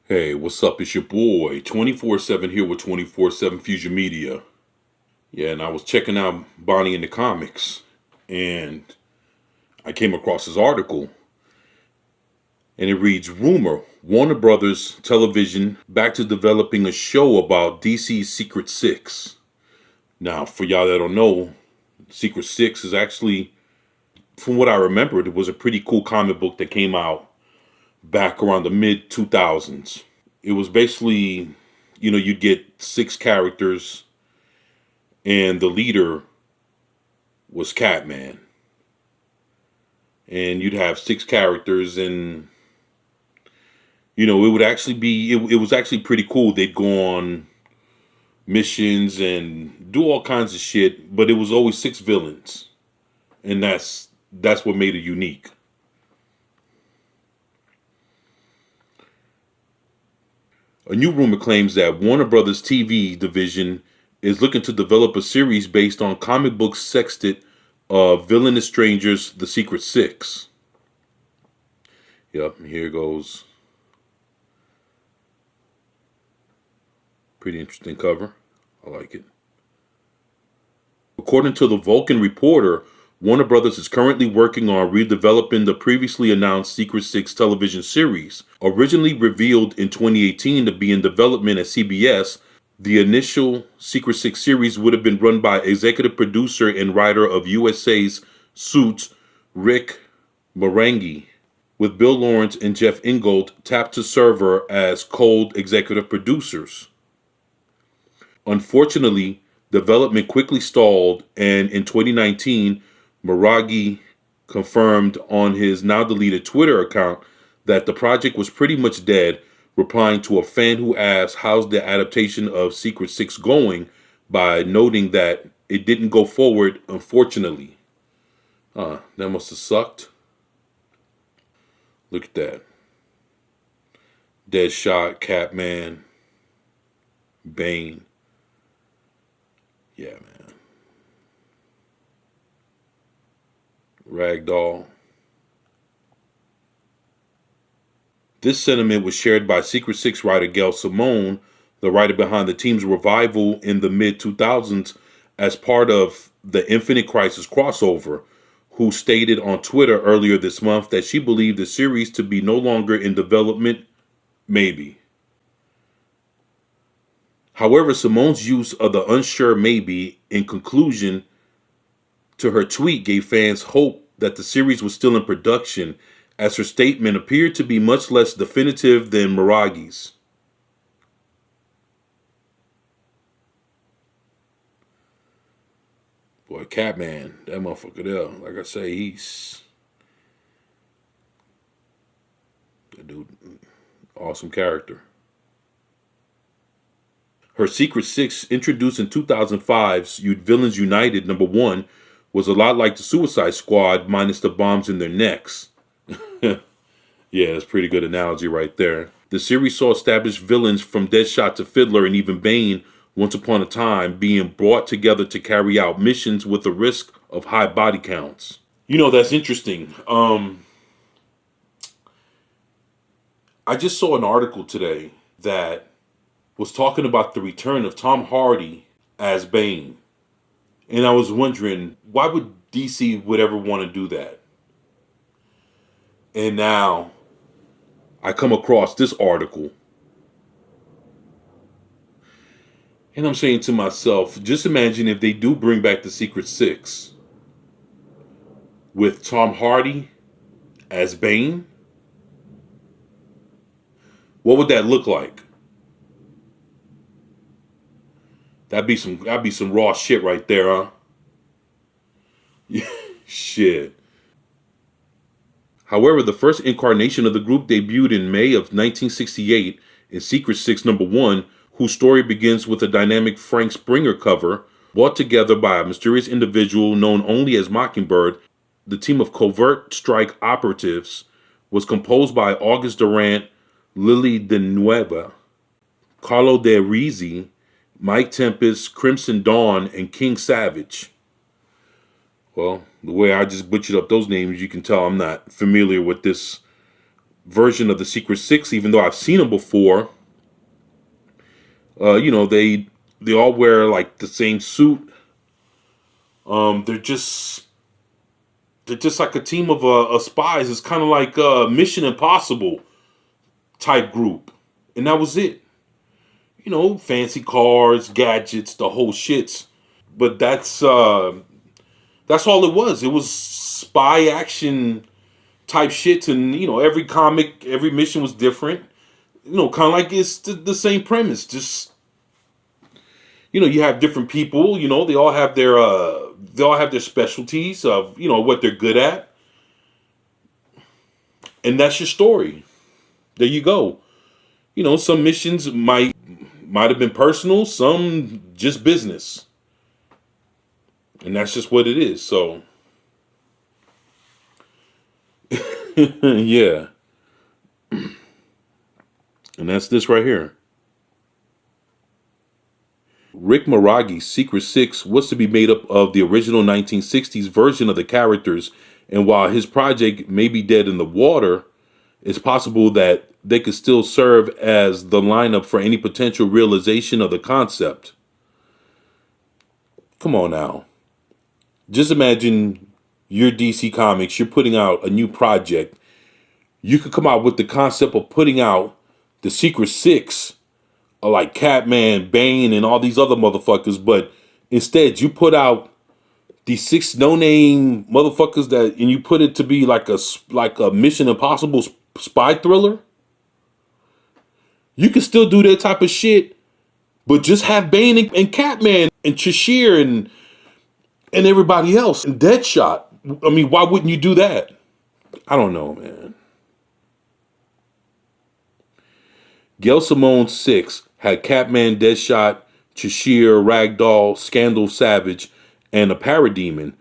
Hey, what's up? It's your boy, 24/7 here with 24/7 Fusion Media. Yeah, and I was checking out Bonnie in the comics, and I came across this article, and it reads, Rumor, Warner Brothers Television back to developing a show about DC's Secret Six. Now, for y'all that don't know, Secret Six is actually, from what I remembered, it was a pretty cool comic book that came out back around the mid 2000s. It was basically, you'd get six characters and the leader was Catman. And you'd have six characters, and it would actually be it was actually pretty cool. They'd go on missions and do all kinds of shit, but it was always six villains, and that's what made it unique. A new rumor claims that Warner Brothers TV division is looking to develop a series based on comic book sextet of Villainous Strangers, The Secret Six. Yep, here goes. Pretty interesting cover. I like it. According to the Vulcan Reporter, Warner Brothers is currently working on redeveloping the previously announced Secret Six television series. Originally revealed in 2018 to be in development at CBS, the initial Secret Six series would have been run by executive producer and writer of USA's Suits, Rick Morangi, with Bill Lawrence and Jeff Ingold tapped to serve as co-executive producers. Unfortunately, development quickly stalled, and in 2019, Morangi confirmed on his now deleted Twitter account that the project was pretty much dead, replying to a fan who asked how's the adaptation of Secret Six going by noting that it didn't go forward, unfortunately. That must have sucked. Look at that. Deadshot, Catman, Bane. Yeah, man. Ragdoll. This sentiment was shared by Secret Six writer Gail Simone, the writer behind the team's revival in the mid 2000s as part of the Infinite Crisis crossover, who stated on Twitter earlier this month that she believed the series to be no longer in development, maybe. However, Simone's use of the unsure maybe in conclusion to her tweet gave fans hope that the series was still in production, as her statement appeared to be much less definitive than Morangi's. Boy, Catman, that motherfucker there, like I say, he's a dude, awesome character. Her Secret Six, introduced in 2005's Villains United #1, was a lot like the Suicide Squad minus the bombs in their necks. Yeah, that's a pretty good analogy right there. The series saw established villains from Deadshot to Fiddler and even Bane once upon a time being brought together to carry out missions with the risk of high body counts. That's interesting. I just saw an article today that was talking about the return of Tom Hardy as Bane. And I was wondering, why would DC would ever want to do that? And now I come across this article. And I'm saying to myself, just imagine if they do bring back the Secret Six with Tom Hardy as Bane. What would that look like? That'd be some raw shit right there, huh? Shit. However, the first incarnation of the group debuted in May of 1968 in Secret Six #1, whose story begins with a dynamic Frank Springer cover brought together by a mysterious individual known only as Mockingbird. The team of covert strike operatives was composed by August Durant, Lily DeNueva, Carlo De Rizzi, Mike Tempest, Crimson Dawn, and King Savage. Well, the way I just butchered up those names, you can tell I'm not familiar with this version of the Secret Six, even though I've seen them before. You know, they all wear like the same suit. They're just like a team of spies. It's kind of like Mission Impossible type group, and that was it. You know, fancy cars, gadgets, the whole shits. But that's all it was. It was spy action type shit, and you know, every comic, every mission was different. You know, kind of like it's the same premise. Just, you know, you have different people. You know, they all have their specialties of, you know, what they're good at, and that's your story. There you go. You know, some missions might have been personal, some just business, and that's just what it is. So, yeah, and that's this right here. Rick Maragi's Secret Six was to be made up of the original 1960s version of the characters, and while his project may be dead in the water, it's possible that they could still serve as the lineup for any potential realization of the concept. Come on now. Just imagine you're DC Comics, you're putting out a new project. You could come out with the concept of putting out the Secret Six, like Catman, Bane, and all these other motherfuckers, but instead you put out these six no-name motherfuckers and you put it to be like a Mission Impossible spy thriller. You can still do that type of shit, but just have Bane and Catman and Cheshire and everybody else and Deadshot. I mean, why wouldn't you do that? I don't know, man. Gail Simone's Six had Catman, Deadshot, Cheshire, Ragdoll, Scandal Savage, and a Parademon.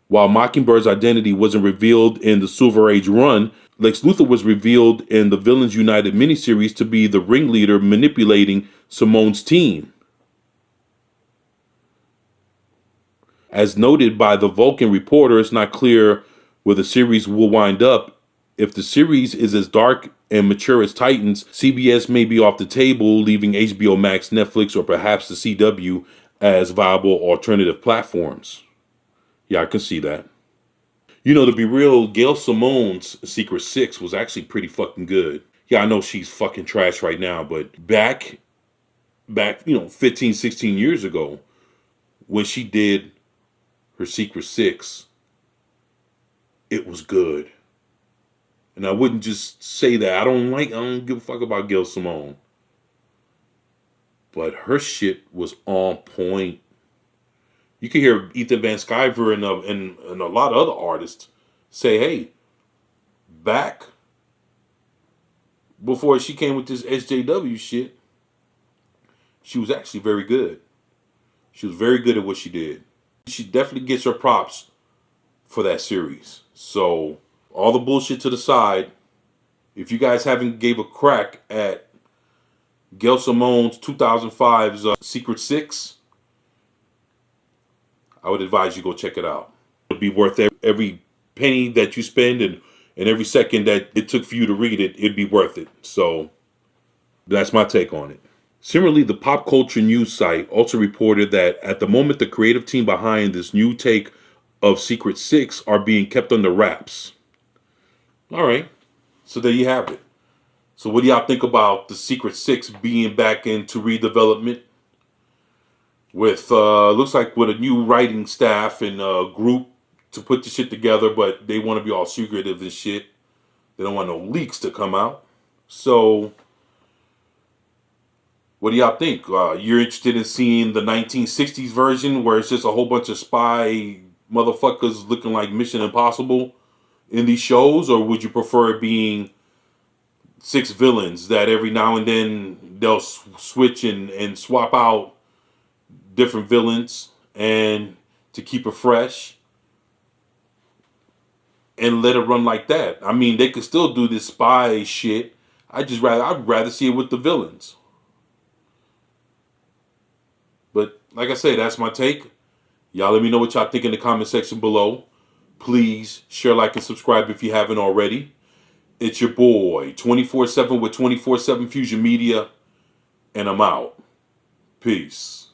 While Mockingbird's identity wasn't revealed in the Silver Age run, Lex Luthor was revealed in the Villains United miniseries to be the ringleader manipulating Simone's team. As noted by the Vulcan reporter, it's not clear where the series will wind up. If the series is as dark and mature as Titans, CBS may be off the table, leaving HBO Max, Netflix, or perhaps the CW as viable alternative platforms. Yeah, I can see that. You know, to be real, Gail Simone's Secret Six was actually pretty fucking good. Yeah, I know she's fucking trash right now, but back, you know, 15, 16 years ago, when she did her Secret Six, it was good. And I wouldn't just say that. I don't give a fuck about Gail Simone. But her shit was on point. You can hear Ethan Van Sciver and a lot of other artists say, hey, back before she came with this SJW shit, she was actually very good. She was very good at what she did. She definitely gets her props for that series. So, all the bullshit to the side, if you guys haven't gave a crack at Gail Simone's 2005's Secret Six, I would advise you go check it out. It'll be worth every penny that you spend and every second that it took for you to read it, it'd be worth it. So that's my take on it. Similarly, the Pop Culture News site also reported that at the moment the creative team behind this new take of Secret Six are being kept under wraps. All right, so there you have it. So what do y'all think about the Secret Six being back into redevelopment with, looks like with a new writing staff and a group to put the shit together, but they want to be all secretive and shit. They don't want no leaks to come out. So what do y'all think? You're interested in seeing the 1960s version where it's just a whole bunch of spy motherfuckers looking like Mission Impossible in these shows? Or would you prefer it being six villains that every now and then they'll switch and swap out different villains and to keep it fresh and let it run like that? I mean, they could still do this spy shit. I'd rather see it with the villains. But like I said, that's my take. Y'all let me know what y'all think in the comment section below. Please share, like, and subscribe if you haven't already. It's your boy, 24/7 with 24/7 Fusion Media, and I'm out. Peace.